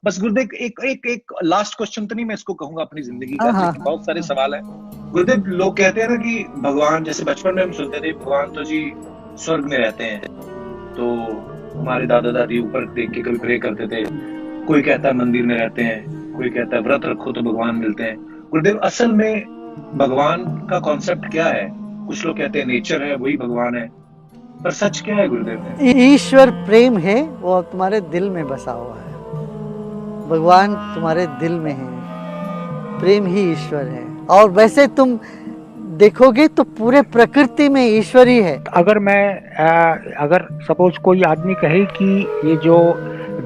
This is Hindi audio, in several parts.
बस गुरुदेव एक एक एक लास्ट क्वेश्चन तो नहीं मैं इसको कहूंगा अपनी जिंदगी का, हाँ हाँ लेकिन बहुत सारे सवाल है। गुरुदेव, लोग कहते हैं ना कि भगवान, जैसे बचपन में हम सुनते थे भगवान तो जी स्वर्ग में रहते हैं, तो हमारे दादा दादी ऊपर देख के कभी प्रे करते थे। कोई कहता है मंदिर में रहते हैं, कोई कहता है व्रत रखो तो भगवान मिलते हैं। गुरुदेव, असल में भगवान का कॉन्सेप्ट क्या है? कुछ लोग कहते हैं नेचर है वही भगवान है, पर सच क्या है गुरुदेव? ईश्वर प्रेम है, वो तुम्हारे दिल में बसा हुआ है। भगवान तुम्हारे दिल में है, प्रेम ही ईश्वर है। और वैसे तुम देखोगे तो पूरे प्रकृति में ईश्वर ही है। अगर सपोज कोई आदमी कहे कि ये जो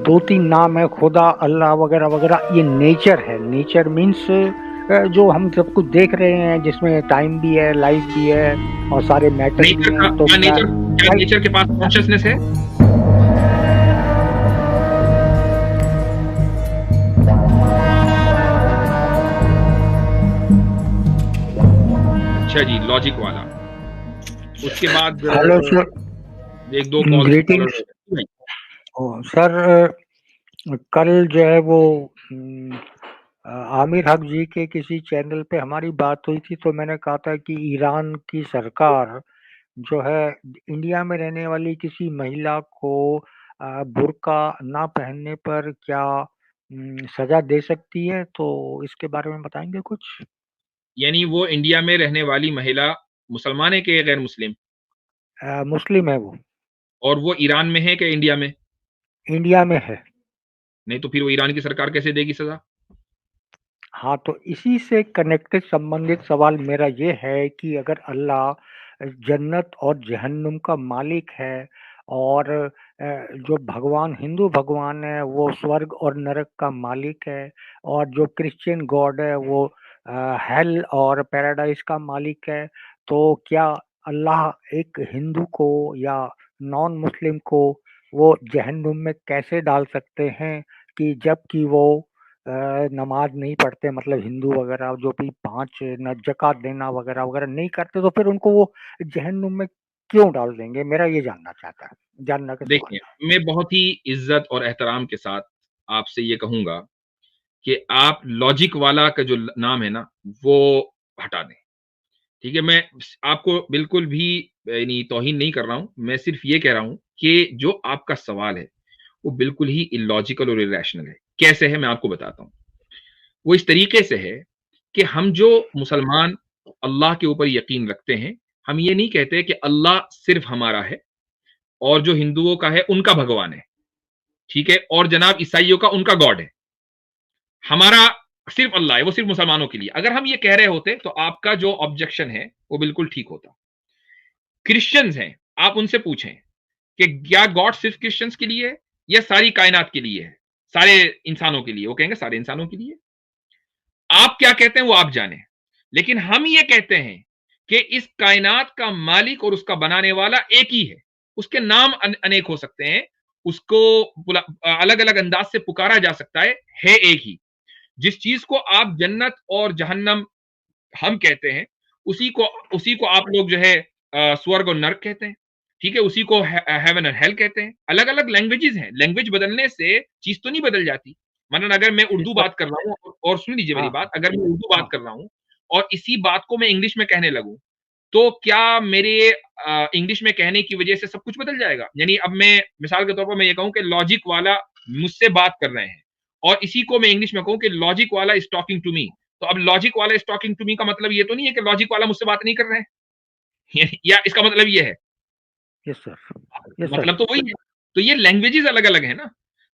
2-3 नाम है, खुदा, अल्लाह वगैरह वगैरह, ये नेचर है। नेचर मीन्स जो हम सब कुछ देख रहे हैं, जिसमें टाइम भी है, लाइफ भी है और सारे मैटर भी हैं। तो क्या नेचर के पास कॉन्शियसनेस है? अच्छा जी, लॉजिक वाला। उसके बाद हेलो सर, एक दो कॉल ग्रीटिंग्स सर। कल जो है वो आमिर हक जी के किसी चैनल पे हमारी बात हुई थी, तो मैंने कहा था कि ईरान की सरकार जो है इंडिया में रहने वाली किसी महिला को बुर्का ना पहनने पर क्या सजा दे सकती है, तो इसके बारे में बताएंगे कुछ? यानी वो इंडिया में रहने वाली महिला मुसलमान है कि गैर मुस्लिम? मुस्लिम है वो। और वो ईरान में है कि इंडिया में? इंडिया में है। नहीं तो फिर वो ईरान की सरकार कैसे देगी सजा? हाँ, तो इसी से कनेक्टेड संबंधित सवाल मेरा ये है कि अगर अल्लाह जन्नत और जहन्नुम का मालिक है, और जो भगवान, हिंदू भगवान है, वो स्वर्ग और नरक का मालिक है, और जो क्रिश्चियन गॉड है वो हेल और पैराडाइज का मालिक है, तो क्या अल्लाह एक हिंदू को या नॉन मुस्लिम को वो जहन्नुम में कैसे डाल सकते हैं, कि जबकि वो नमाज नहीं पढ़ते, मतलब हिंदू वगैरह जो भी 5 न ज़कात देना वगैरह वगैरह नहीं करते, तो फिर उनको वो जहन्नुम में क्यों डाल देंगे? मेरा ये जानना का सवाल देखिए, है। मैं बहुत ही इज्जत और एहतराम के साथ आपसे ये कहूंगा कि आप लॉजिक वाला का जो नाम है ना, वो हटा दें। ठीक है, मैं आपको बिल्कुल भी यानी तौहीन नहीं कर रहा हूं। मैं सिर्फ ये कह रहा हूं कि जो आपका सवाल है वो बिल्कुल ही इलॉजिकल और इरेशनल है। कैसे है, मैं आपको बताता हूं। वो इस तरीके से है कि हम जो मुसलमान अल्लाह के ऊपर यकीन रखते हैं, हम ये नहीं कहते कि अल्लाह सिर्फ हमारा है और जो हिंदुओं का है उनका भगवान है, ठीक है, और जनाब ईसाइयों का उनका गॉड है। हमारा सिर्फ अल्लाह है, वो सिर्फ मुसलमानों के लिए। अगर हम ये कह रहे होते तो आपका जो ऑब्जेक्शन है वो बिल्कुल ठीक होता। क्रिश्चियंस हैं, आप उनसे पूछें कि क्या गॉड सिर्फ क्रिश्चियंस के लिए है या सारी कायनात के लिए है, सारे इंसानों के लिए? वो कहेंगे सारे इंसानों के लिए। आप क्या कहते हैं वो आप जाने, लेकिन हम ये कहते हैं कि इस कायनात का मालिक और उसका बनाने वाला एक ही है। उसके नाम अनेक हो सकते हैं, उसको अलग अलग अंदाज से पुकारा जा सकता है एक ही। जिस चीज को आप जन्नत और जहन्नम हम कहते हैं, उसी को आप लोग जो है स्वर्ग और नर्क कहते हैं, ठीक है, उसी को हेवन और हेल कहते हैं। अलग अलग लैंग्वेजेस हैं, लैंग्वेज बदलने से चीज तो नहीं बदल जाती। मतलब अगर मैं उर्दू बात कर रहा हूँ, और सुन लीजिए मेरी हाँ बात, अगर मैं उर्दू बात हाँ कर रहा हूँ और इसी बात को मैं इंग्लिश में कहने लगूं, तो क्या मेरे इंग्लिश में कहने की वजह से सब कुछ बदल जाएगा? यानी अब मैं मिसाल के तौर पर मैं ये कहूं कि लॉजिक वाला मुझसे बात कर रहे हैं, और इसी को मैं इंग्लिश में कहूं कि लॉजिक वाला इज टॉकिंग टू मी, तो अब लॉजिक वाला इज टॉकिंग टू मी का मतलब ये तो नहीं है कि लॉजिक वाला मुझसे बात नहीं कर रहे हैं या इसका मतलब ये है? Yes sir, yes sir. मतलब तो वही है। तो ये लैंग्वेजेस अलग अलग है ना।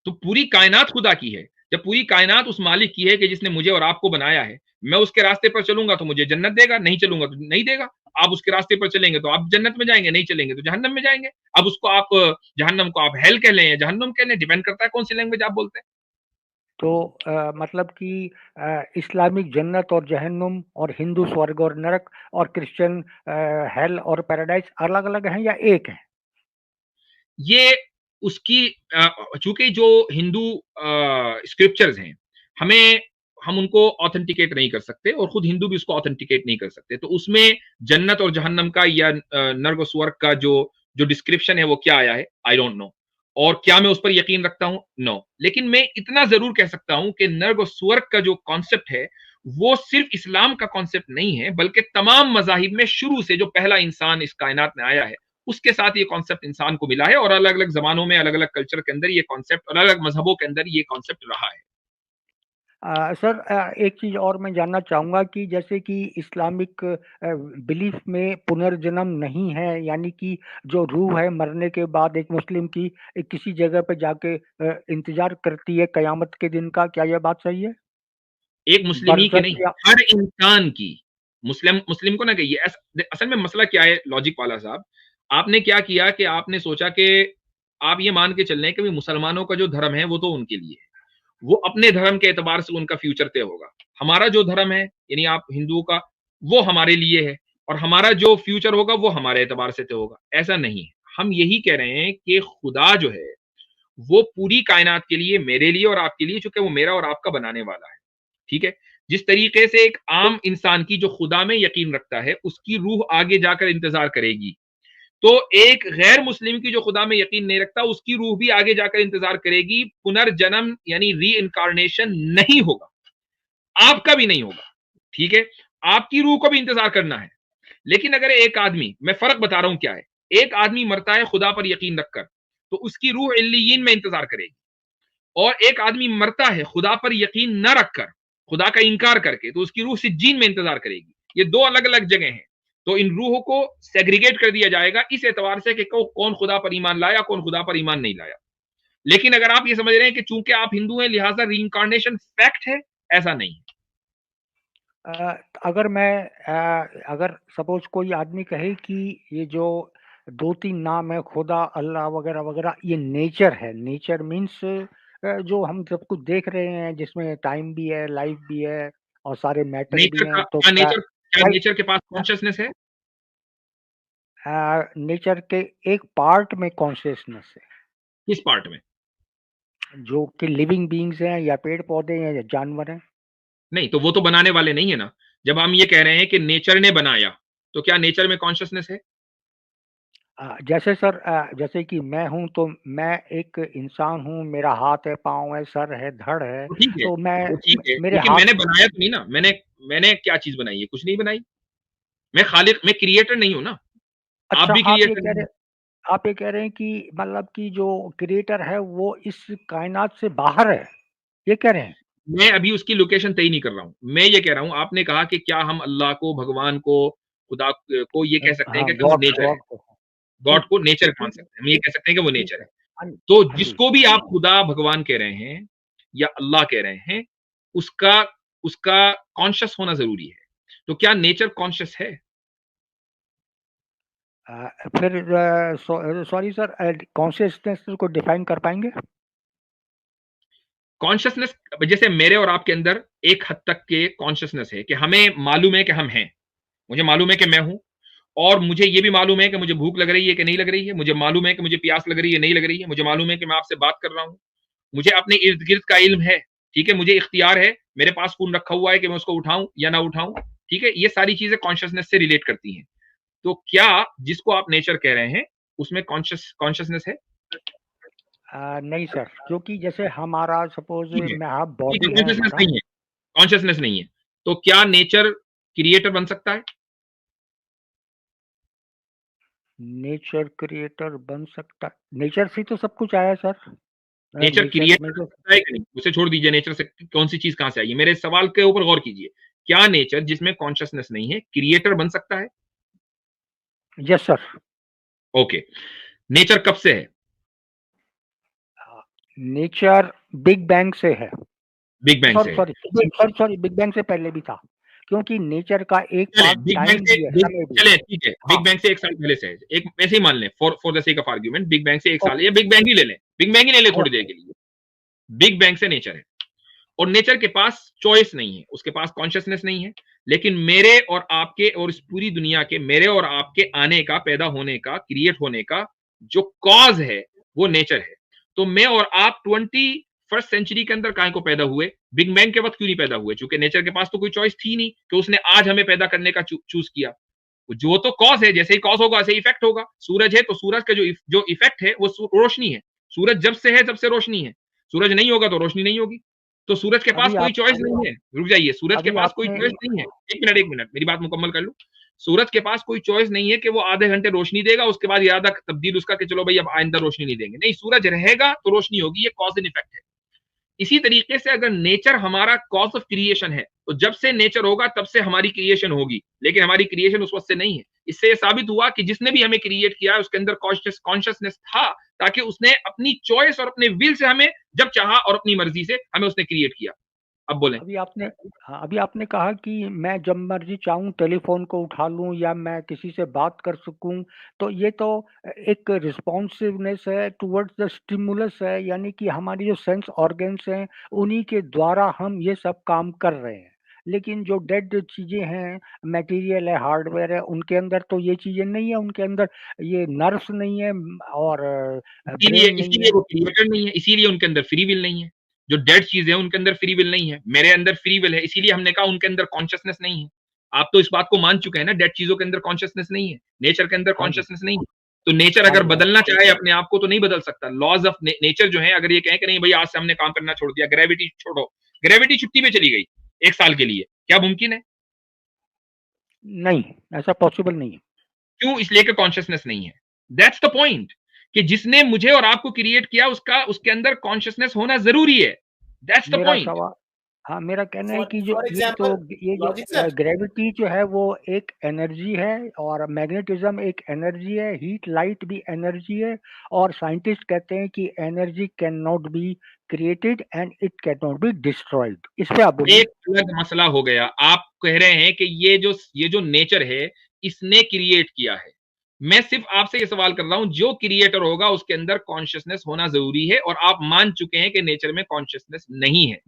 तो पूरी कायनात खुदा की है। जब पूरी कायनात उस मालिक की है कि जिसने मुझे और आपको बनाया है, मैं उसके रास्ते पर चलूंगा तो मुझे जन्नत देगा, नहीं चलूंगा तो नहीं देगा। आप उसके रास्ते पर चलेंगे तो आप जन्नत में जाएंगे, नहीं चलेंगे तो जहन्नम में जाएंगे। अब उसको आप जहन्नम को आप हेल कह लें या जहन्नम कह लें, डिपेंड करता है कौन सी लैंग्वेज आप बोलते हैं। तो मतलब कि इस्लामिक जन्नत और जहन्नुम, और हिंदू स्वर्ग और नरक, और क्रिश्चियन हेल और पैराडाइज अलग-अलग हैं या एक हैं? ये उसकी चूंकि जो हिंदू स्क्रिप्चर्स हैं, हमें हम उनको ऑथेंटिकेट नहीं कर सकते और खुद हिंदू भी उसको ऑथेंटिकेट नहीं कर सकते। तो उसमें जन्नत और जहन्नम का या नर्क और स्वर्ग का जो जो डिस्क्रिप्शन है वो क्या आया है, आई डोंट नो। और क्या मैं उस पर यकीन रखता हूं? नो। लेकिन मैं इतना जरूर कह सकता हूं कि नर्क और स्वर्ग का जो कॉन्सेप्ट है वो सिर्फ इस्लाम का कॉन्सेप्ट नहीं है, बल्कि तमाम मजाहिब में शुरू से जो पहला इंसान इस कायनात में आया है उसके साथ ये कॉन्सेप्ट इंसान को मिला है, और अलग अलग जमानों में अलग अलग कल्चर के अंदर ये कॉन्सेप्ट, अलग अलग मजहबों के अंदर ये कॉन्सेप्ट रहा है। सर, एक चीज़ और मैं जानना चाहूँगा कि जैसे कि इस्लामिक बिलीफ में पुनर्जन्म नहीं है, यानी कि जो रूह है मरने के बाद एक मुस्लिम की किसी जगह पे जाके इंतजार करती है कयामत के दिन का, क्या यह बात सही है? एक मुस्लिम ही की बरज़ख नहीं, या हर इंसान की। मुस्लिम मुस्लिम को ना कहिए। असल में मसला क्या है लॉजिक वाला साहब, आपने क्या किया कि आपने सोचा कि आप ये मान के चल रहे हैं कि भाई मुसलमानों का जो धर्म है वो तो उनके लिए है, वो अपने धर्म के एतबार से उनका फ्यूचर तय होगा। हमारा जो धर्म है यानी आप हिंदुओं का, वो हमारे लिए है, और हमारा जो फ्यूचर होगा वो हमारे एतबार से तय होगा। ऐसा नहीं है। हम यही कह रहे हैं कि खुदा जो है वो पूरी कायनात के लिए, मेरे लिए और आपके लिए, चूंकि वो मेरा और आपका बनाने वाला है, ठीक है। जिस तरीके से एक आम इंसान की जो खुदा में यकीन रखता है उसकी रूह आगे जाकर इंतजार करेगी, तो एक गैर मुस्लिम की जो खुदा में यकीन नहीं रखता उसकी रूह भी आगे जाकर इंतजार करेगी। पुनर्जन्म यानी री इनकारनेशन नहीं होगा, आपका भी नहीं होगा, ठीक है। आपकी रूह को भी इंतजार करना है। लेकिन अगर एक आदमी, मैं फर्क बता रहा हूं क्या है, एक आदमी मरता है खुदा पर यकीन रखकर, तो उसकी रूह इल्लियीन में इंतजार करेगी, और एक आदमी मरता है खुदा पर यकीन न रखकर, खुदा का इनकार करके, तो उसकी रूह सिज्जीन में इंतजार करेगी। ये दो अलग अलग जगह हैं। तो इन रूहों को सेग्रीगेट कर दिया जाएगा इस एतबार से कि कौन खुदा पर ईमान लाया, कौन खुदा पर ईमान नहीं लाया। लेकिन अगर आप ये समझ रहे हैं कि चूंकि आप हिंदू हैं लिहाजा रीइंकारनेशन फैक्ट है, ऐसा नहीं है। अगर अगर सपोज कोई आदमी कहे कि ये जो 2-3 नाम है, खुदा, अल्लाह वगैरह वगैरह, ये नेचर है, नेचर मीन्स जो हम सब कुछ देख रहे हैं जिसमें टाइम भी है, लाइफ भी है और सारे मैटर भी नेचर का हैं, तो क्या, क्या नेचर नेचर के पास कॉन्शियसनेस है? नेचर के एक पार्ट में कॉन्शियसनेस है, किस पार्ट में? जो कि लिविंग बीइंग्स हैं या पेड़ पौधे हैं या जानवर हैं? नहीं, तो वो तो बनाने वाले नहीं है ना। जब हम ये कह रहे हैं कि नेचर ने बनाया, तो क्या नेचर में कॉन्शियसनेस है? जैसे सर, जैसे कि मैं हूँ तो मैं एक इंसान हूँ, मेरा हाथ है, पाँव है, सर है, धड़ है, तो ठीक है, तो तो ठीक है, मेरे लेकिन हाथ। मैंने बनाया तो नहीं ना। मैंने क्या चीज बनाई है? कुछ नहीं बनाई। मैं खालिक, मैं क्रिएटर नहीं हूं ना। आप अच्छा, भी क्रिएटर नहीं। आप ये कह रहे हैं कि मतलब कि जो क्रिएटर है वो इस कायनात से बाहर है, ये कह रहे हैं? मैं अभी उसकी लोकेशन तय नहीं कर रहा हूं। मैं ये कह रहा हूं, आपने कहा कि क्या हम अल्लाह को, भगवान को, खुदा को ये कह सकते हैं हाँ, कि वो गॉड नेचर है? गॉड को। गॉड ठीक को नेचर मान ठीक है, सकते हैं, हम ये कह सकते हैं कि वो ठीक नेचर है। है। हाँ तो हाँ जी। जिसको भी आप खुदा, भगवान कह रहे हैं या अल्लाह कह रहे हैं, उसका उसका कॉन्शियस होना जरूरी है। तो क्या नेचर कॉन्शियस है? फिर सॉरी सर, कॉन्शियसनेस को डिफाइन कर पाएंगे? कॉन्शियसनेस, जैसे मेरे और आपके अंदर एक हद तक के कॉन्शियसनेस है कि हमें मालूम है कि हम हैं। मुझे मालूम है कि मैं हूं, और मुझे ये भी मालूम है कि मुझे भूख लग रही है कि नहीं लग रही है, मुझे मालूम है कि मुझे प्यास लग रही है नहीं लग रही है, मुझे मालूम है कि मैं आपसे बात कर रहा हूं, मुझे अपने इर्द गिर्द का इल्म है, ठीक है, मुझे इख्तियार है, मेरे पास फोन रखा हुआ है कि मैं उसको उठाऊं या ना उठाऊं, ठीक है। ये सारी चीजें कॉन्शियसनेस से रिलेट करती हैं। तो क्या जिसको आप नेचर कह रहे हैं उसमें कॉन्शियसनेस है? नहीं सर, क्योंकि जैसे हमारा सपोज ठीक है, में आप ठीक है, बॉडी है कॉन्शियसनेस हमारा। नहीं है, कॉन्शियसनेस नहीं है। तो क्या नेचर क्रिएटर बन सकता है? नेचर क्रिएटर बन सकता, नेचर से तो सब कुछ आया सर। नेचर नेचर में क्रिएटर तो बनता है कि नहीं, उसे छोड़ दीजिए, नेचर से कौन सी चीज कहां से आई है। मेरे सवाल के ऊपर गौर कीजिए। क्या नेचर जिसमें कॉन्शियसनेस नहीं है क्रिएटर बन सकता है? Yes sir. ओके। नेचर कब से है? नेचर बिग बैंग से है। बिग बैंग सॉरी से है। Sorry sorry sorry, big bang से पहले भी था, क्योंकि नेचर का एक चले पार्ट बिग बैंग टाइम से, भी है, समय भी है। चले ठीक है, हाँ। बिग बैंग से 1 साल पहले से है। एक ऐसे ही मान लें, for the sake of argument, big bang से 1 साल, या बिग बैंग ही ले लें, बिग बैंग ही ले लें थोड़ी देर के लिए। बिग बैंग से नेचर है, और नेचर के पास चॉइस नहीं है, उसके पास कॉन्शियसनेस नहीं है। लेकिन मेरे और आपके और इस पूरी दुनिया के, मेरे और आपके आने का, पैदा होने का, क्रिएट होने का जो कॉज है वो नेचर है। तो मैं और आप 21st सेंचुरी के अंदर काहे को पैदा हुए? बिग बैंग के वक्त क्यों नहीं पैदा हुए? क्योंकि नेचर के पास तो कोई चॉइस थी नहीं कि उसने आज हमें पैदा करने का चूज किया। जो तो कॉज है, जैसे ही कॉज होगा ऐसे इफेक्ट होगा। सूरज है तो सूरज का जो इफेक्ट है वो रोशनी है। सूरज जब से है तब से रोशनी है, सूरज नहीं होगा तो रोशनी नहीं होगी। तो सूरज के पास कोई चॉइस नहीं है। रुक जाइए, सूरज के पास कोई चॉइस नहीं है। एक मिनट मेरी बात मुकम्मल कर लूं। सूरज के पास कोई चॉइस नहीं है कि वो आधे घंटे रोशनी देगा, उसके बाद इरादा तब्दील उसका कि चलो भाई अब आइंदा रोशनी नहीं देंगे। नहीं, सूरज रहेगा तो रोशनी होगी, ये कॉज एंड इफेक्ट है। इसी तरीके से अगर नेचर हमारा कॉज ऑफ क्रिएशन है, तो जब से नेचर होगा तब से हमारी क्रिएशन होगी, लेकिन हमारी क्रिएशन उस वक्त से नहीं है। इससे यह साबित हुआ कि जिसने भी हमें क्रिएट किया है उसके अंदर कॉन्शियसनेस था, ताकि उसने अपनी चॉइस और अपने विल से हमें जब चाहा और अपनी मर्जी से हमें उसने क्रिएट किया। अब बोलें। अभी आपने कहा कि मैं जब मर्जी चाहूँ टेलीफोन को उठा लूँ या मैं किसी से बात कर सकूँ, तो ये तो एक रिस्पॉन्सिवनेस है टुवर्ड्स द स्टिमुलस है, यानी कि हमारी जो सेंस ऑर्गन्स हैं उन्हीं के द्वारा हम ये सब काम कर रहे हैं। लेकिन जो डेड चीजें हैं, मटेरियल है, हार्डवेयर है, उनके अंदर तो ये चीजें नहीं है, उनके अंदर ये नर्व्स नहीं है और ब्रेन नहीं इसीलिए है। वो क्रिएटर नहीं है, इसीलिए उनके अंदर फ्री विल नहीं है। जो डेड चीज है उनके अंदर फ्री विल नहीं है, मेरे अंदर फ्री विल है, इसीलिए हमने कहा उनके अंदर कॉन्शियसनेस नहीं है। आप तो इस बात को मान चुके हैं ना, डेड चीजों के अंदर कॉन्शियसनेस नहीं है, नेचर के अंदर कॉन्शियसनेस नहीं है। तो नेचर अगर बदलना चाहे अपने आप को तो नहीं बदल सकता। लॉज ऑफ नेचर जो है, अगर ये कहें कि नहीं भाई आज से हमने काम करना छोड़ दिया, ग्रेविटी छोड़ो, ग्रेविटी छुट्टी पे चली गई 1 साल के लिए, क्या मुमकिन है? नहीं, ऐसा पॉसिबल नहीं है। क्यों? इसलिए कि कॉन्शियसनेस नहीं है। दैट्स द पॉइंट, कि जिसने मुझे और आपको क्रिएट किया उसके अंदर कॉन्शियसनेस होना जरूरी है। That's the point. हाँ, मेरा कहना है कि जो ग्रेविटी जो है वो एक एनर्जी है और मैग्नेटिज्म एक एनर्जी है, हीट लाइट भी एनर्जी है, और साइंटिस्ट कहते हैं कि energy can not be created and it can not be destroyed. इस पे आप बोलिए। एक अलग मसला हो गया। आप कह रहे हैं कि ये जो नेचर है इसने क्रिएट किया है। मैं सिर्फ आपसे ये सवाल कर रहा हूं, जो क्रिएटर होगा उसके अंदर कॉन्शियसनेस होना जरूरी है, और आप मान चुके हैं कि नेचर में कॉन्शियसनेस नहीं है।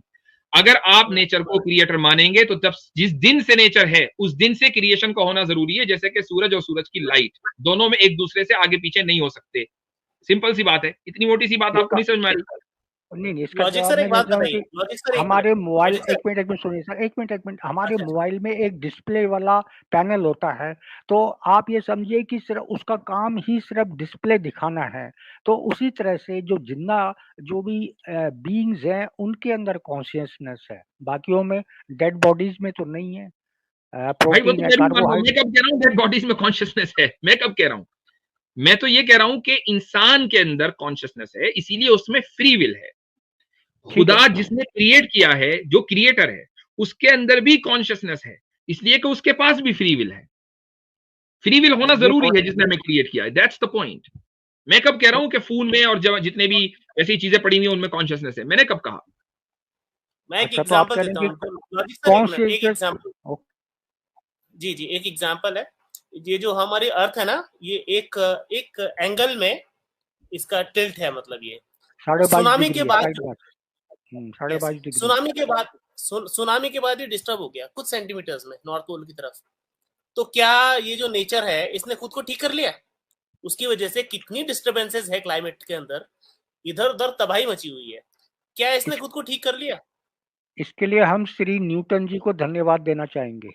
अगर आप नेचर को क्रिएटर मानेंगे तो तब जिस दिन से नेचर है उस दिन से क्रिएशन का होना जरूरी है। जैसे कि सूरज और सूरज की लाइट दोनों में एक दूसरे से आगे पीछे नहीं हो सकते। सिंपल सी बात है। इतनी मोटी सी बात आपको नहीं समझ में आ रही? नहीं, इसका जवाब मैं देता हूं कि हमारे मोबाइल, एक मिनट सुनिए सर, एक मिनट, हमारे मोबाइल में एक डिस्प्ले वाला पैनल होता है, तो आप ये समझिए कि सिर्फ उसका काम ही सिर्फ डिस्प्ले दिखाना है। तो उसी तरह से जो भी बीइंग्स हैं उनके अंदर कॉन्शियसनेस है, बाकियों में डेड बॉडीज में तो नहीं है। प्रोटीन है, कार्बोहाइड्रेट। मैं कब कह रहा हूं डेड बॉडीज में कॉन्शियसनेस है? मैं कब कह रहा हूं? मैं तो ये कह रहा हूं कि इंसान के अंदर कॉन्शियसनेस है, इसीलिए उसमें फ्री विल है। खुदा जिसने क्रिएट किया है, जो क्रिएटर है, उसके अंदर भी कॉन्शियसनेस है, इसलिए कि उसके पास भी फ्री विल है। फ्री विल होना जरूरी है जिसने हमें क्रिएट किया है। That's the point. मैं कब कह रहा हूं कि फोन में और जितने भी ऐसी चीजें पड़ी हुई हैं उनमें कॉन्शियसनेस है? मैंने कब कहा? मैं एक एग्जांपल देता हूं। एक एग्जांपल, जी एक एग्जांपल है। ये जो हमारी अर्थ है ना, ये एक एंगल में इसका टिल्ट है, मतलब ये सुनामी के बाद सुनामी के बाद ये डिस्टर्ब हो गया कुछ सेंटीमीटर्स में नॉर्थ पोल की तरफ। तो क्या ये जो नेचर है इसने खुद को ठीक कर लिया? उसकी वजह से कितनी डिस्टर्बेंसेस है क्लाइमेट के अंदर, इधर उधर तबाही मची हुई है, क्या इसने खुद को ठीक कर लिया? इसके लिए हम श्री न्यूटन जी को धन्यवाद देना चाहेंगे।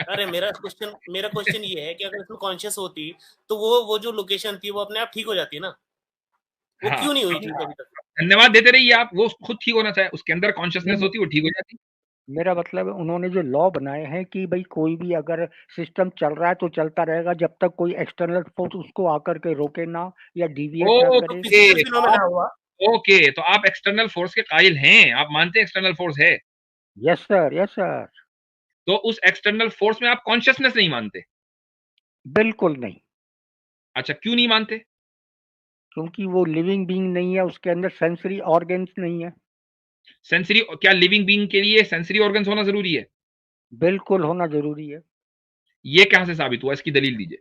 अरे मेरा क्वेश्चन ये है कि अगर इसमें कॉन्शियस होती तो वो जो लोकेशन थी वो अपने आप ठीक हो जाती ना, वो क्यों नहीं हुई थी अभी तक? धन्यवाद देते रहिए आप, वो खुद ठीक होना चाहे, उसके अंदर कॉन्शियसनेस होती, वो ठीक हो जाती। मेरा मतलब है उन्होंने जो लॉ बनाए हैं कि भाई कोई भी अगर सिस्टम चल रहा है तो चलता रहेगा जब तक कोई एक्सटर्नल फोर्स उसको आकर के रोके ना या डिविएट ना करे। ओके, तो आप एक्सटर्नल फोर्स के कायल हैं, आप मानते हैं एक्सटर्नल फोर्स है? Yes sir. तो उस एक्सटर्नल फोर्स में आप कॉन्शियसनेस नहीं मानते? बिल्कुल नहीं। अच्छा, क्यों नहीं मानते? क्योंकि वो लिविंग बीइंग नहीं है, उसके अंदर सेंसरी ऑर्गन्स नहीं है। सेंसरी, क्या लिविंग बीइंग के लिए सेंसरी ऑर्गन्स होना जरूरी है? बिल्कुल होना जरूरी है। ये कहां से साबित हुआ? इसकी दलील दीजिए।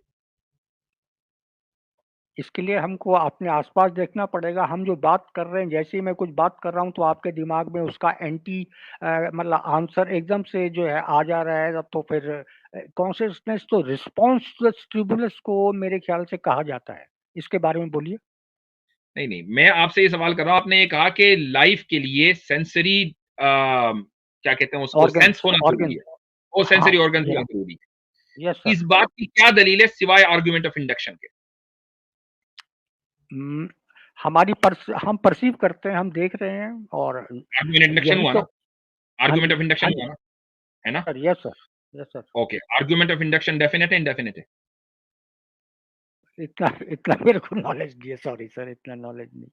इसके लिए हमको अपने आसपास देखना पड़ेगा। हम जो बात कर रहे हैं, जैसे ही मैं कुछ बात कर रहा हूं तो आपके दिमाग में उसका मतलब आंसर एकदम से जो है आ जा रहा है, तो फिर कॉन्शियसनेस तो रिस्पॉन्स स्टिमुलस को मेरे ख्याल से कहा जाता है। इसके बारे में बोलिए। नहीं, मैं आपसे ये सवाल कर रहा हूं। आपने ये कहा कि लाइफ के लिए सेंसरी क्या कहते हैं उसको, सेंस होना जरूरी है, वो सेंसरी ऑर्गन होना जरूरी है। इस बात की क्या दलील है सिवाय आर्गुमेंट ऑफ इंडक्शन के? हमारी हम परसीव करते हैं, हम देख रहे हैं, और आर्गुमेंट इंडक्शन यही हुआ तो। ना, आर्गुमेंट ऑफ हाँ इंडक्शन जी हुआ ना, है ना? Sir, yes sir, yes sir. Okay, argument of induction definite है, इंडेफिनेट है? इतना इतना मेरे को नॉलेज नहीं है, सॉरी सर, इतना नॉलेज नहीं,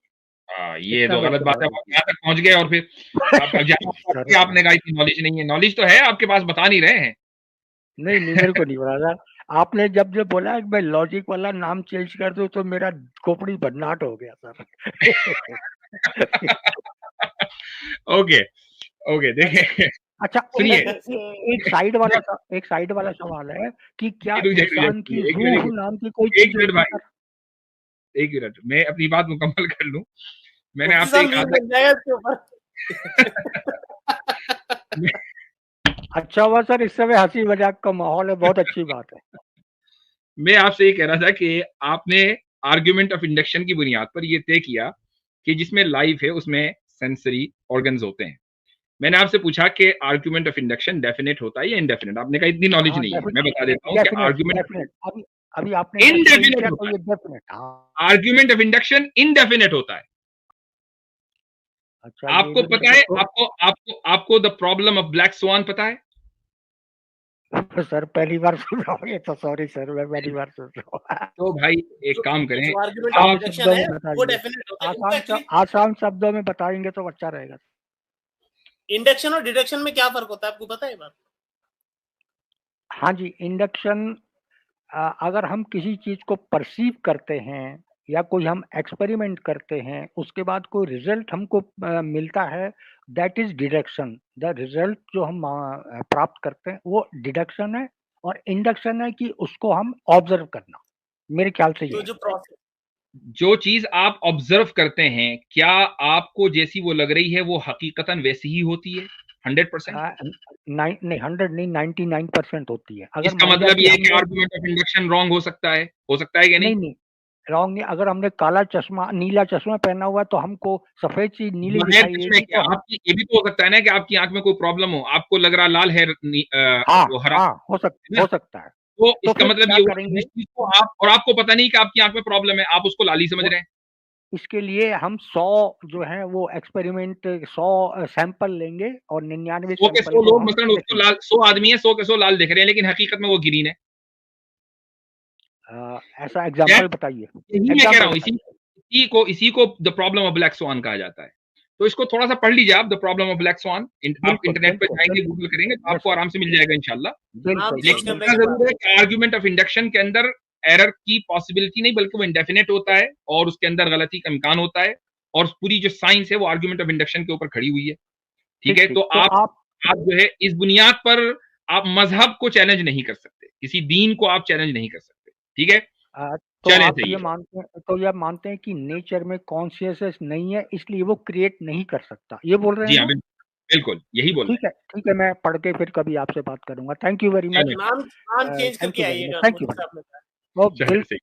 ये इतना तो मेरे गलत को बात है, नॉलेज आप यहाँ तक पहुंच गए और फिर अब जहाँ सर। आपने कहा इतनी नॉलेज नहीं है, नॉलेज तो है आपके पास, बता नहीं रहे हैं। नहीं नहीं, मेरे को नहीं पता सर। आपने जब बोला कि मैं लॉजिक वाला नाम चेंज कर दूं, तो मेरा खोपड़ी भन्नाट हो गया सर। ओके ओके, देखिए अच्छा, सुनिए, एक साइड वाला सवाल है कि क्या रुक जाइए, इंसान की एक रूह मिनट, नाम की कोई एक चीज मिनट होती है भाई, सर? एक मिनट, मैं अपनी बात मुकम्मल कर लूं। मैंने मुफ्ती आपसे साहब कहा मीम था बन जाएगा इसके ऊपर। अच्छा हुआ सर, इस समय हंसी मजाक का माहौल है, बहुत अच्छी बात है। मैं आपसे ये कह रहा था कि आपने आर्गुमेंट ऑफ इंडक्शन की बुनियाद पर ये तय किया कि जिसमें लाइफ है उसमें सेंसरी ऑर्गन्स होते हैं। मैंने आपसे पूछा कि आर्गुमेंट ऑफ इंडक्शन डेफिनेट होता है या इंडेफिनेट? आपने कहा इतनी नॉलेज हाँ, नहीं है। मैं बता देता हूँ कि डेफिनेट आर्गुमेंट डेफिनेट, अभी अभी आपने एक्सप्लेन इनडेफिनेट किया, होता तो है, ये डेफिनेट। हाँ, आर्गुमेंट ऑफ इंडक्शन इनडेफिनेट होता है। अच्छा, ये आपको भी मेरे पता को है, आपको आपको आपको the problem of black swan पता है? तो सर पहली बार सुन रहा हूँ ये तो, सॉरी सर, मैं पहली बार सुन रहा हूँ। तो भाई एक काम करें, जो आर्गुमेंट ऑफ आसान आप डिडक्शन शब्दों है में वो बताइए, डेफिनेट होता है, उनको एक्चुअली आसान शब्दों में बताएंगे तो अच्छा रहेगा। इंडक्शन और डिडक्शन में क्या फर्क होता है, आपको पता है बात? हाँ जी, इंडक्शन, अगर हम किसी चीज को परसीव करते हैं या कोई हम एक्सपेरिमेंट करते हैं, उसके बाद कोई रिजल्ट हमको मिलता है, that is deduction. The result जो हम प्राप्त करते हैं वो डिडक्शन है, और इंडक्शन है कि उसको हम ऑब्जर्व करना, मेरे ख्याल से तो ये जो प्रोसेस, जो चीज आप ऑब्जर्व करते हैं, क्या आपको जैसी वो लग रही है वो हकीकतन वैसी ही होती है 100%? नहीं, 100 नहीं, 99% होती है। अगर इसका मान लिया मतलब कि ये है कि हमने, आर्गुमेंट ऑफ इंडक्शन रॉन्ग हो सकता है, कि नहीं? नहीं, रॉन्ग नहीं, अगर हमने काला चश्मा, नीला चश्मा पहना हुआ है, तो हमको सफेद चीज नीली बगैर दिखाई चश्मे देगी, के तो हम, आपकी, ये भी तो हो सकता है ना कि आपकी आंख में कोई प्रॉब्लम हो, आपको लग रहा लाल है हाँ वो हरा, हाँ, है ना? हो सकता है। तो तो इसका फिर मतलब क्या ये हुआ कि करेंगे, जिस चीज को आप, और आपको पता नहीं कि आपकी आंख में प्रॉब्लम है, आप उसको लाली समझ वो रहे हैं। इसके लिए हम 100 जो है वो एक्सपेरिमेंट, 100 सैंपल लेंगे, और 99 100 के सैंपल 100 को लोग हम मसलन उसको देखेंगे। लाल, 100 आदमी है, 100 के 100 लाल दिख रहे हैं, लेकिन हकीकत में वो ग्रीन है। ऐसा क्या? एग्जाम्पल बताइए, यही मैं कह रहा एग्जाम्पल हूँ, बताइए। इसी को the problem of black swan कहा जाता है। तो इसको थोड़ा सा पढ़ लीजिए आप, the problem of black swan. आप बिल्कुल इंटरनेट पे बिल्कुल जाएंगे, बिल्कुल, गूगल करेंगे तो यस आपको सर, आराम से मिल जाएगा इंशाल्लाह। नाम बिल्कुल चेंज लेकिन बिल्कुल। करने इतना के जरूर बाद है कि आर्गुमेंट ऑफ इंडक्शन के अंदर एरर की पॉसिबिलिटी नहीं, बल्कि वो इंडेफिनेट होता है और उसके अंदर गलती का इम्कान होता है, और पूरी जो साइंस है वो आर्गुमेंट ऑफ इंडक्शन के ऊपर खड़ी हुई है। ठीक ठीक है, ठीक, तो तो आप जो है इस बुनियाद पर आप मजहब को चैलेंज नहीं कर सकते, किसी दीन को आप चैलेंज नहीं कर सकते। ठीक है, तो चलें, आप सही ये है। मानते हैं, तो ये मानते हैं कि नेचर में कॉन्शियसनेस नहीं है, इसलिए वो क्रिएट नहीं कर सकता, ये बोल रहे जी हैं हाँ, ना? बिल्कुल यही बोल रहे ठीक है, ठीक है, मैं पढ़ के फिर कभी आपसे बात करूंगा। थैंक यू वेरी हैं। मच, चलें, नाम चेंज थैंक करके यू वेरी मच, आइएगा, थैंक यू मुफ्ती वेरी साहब ने कहा। मच, चलें, सही।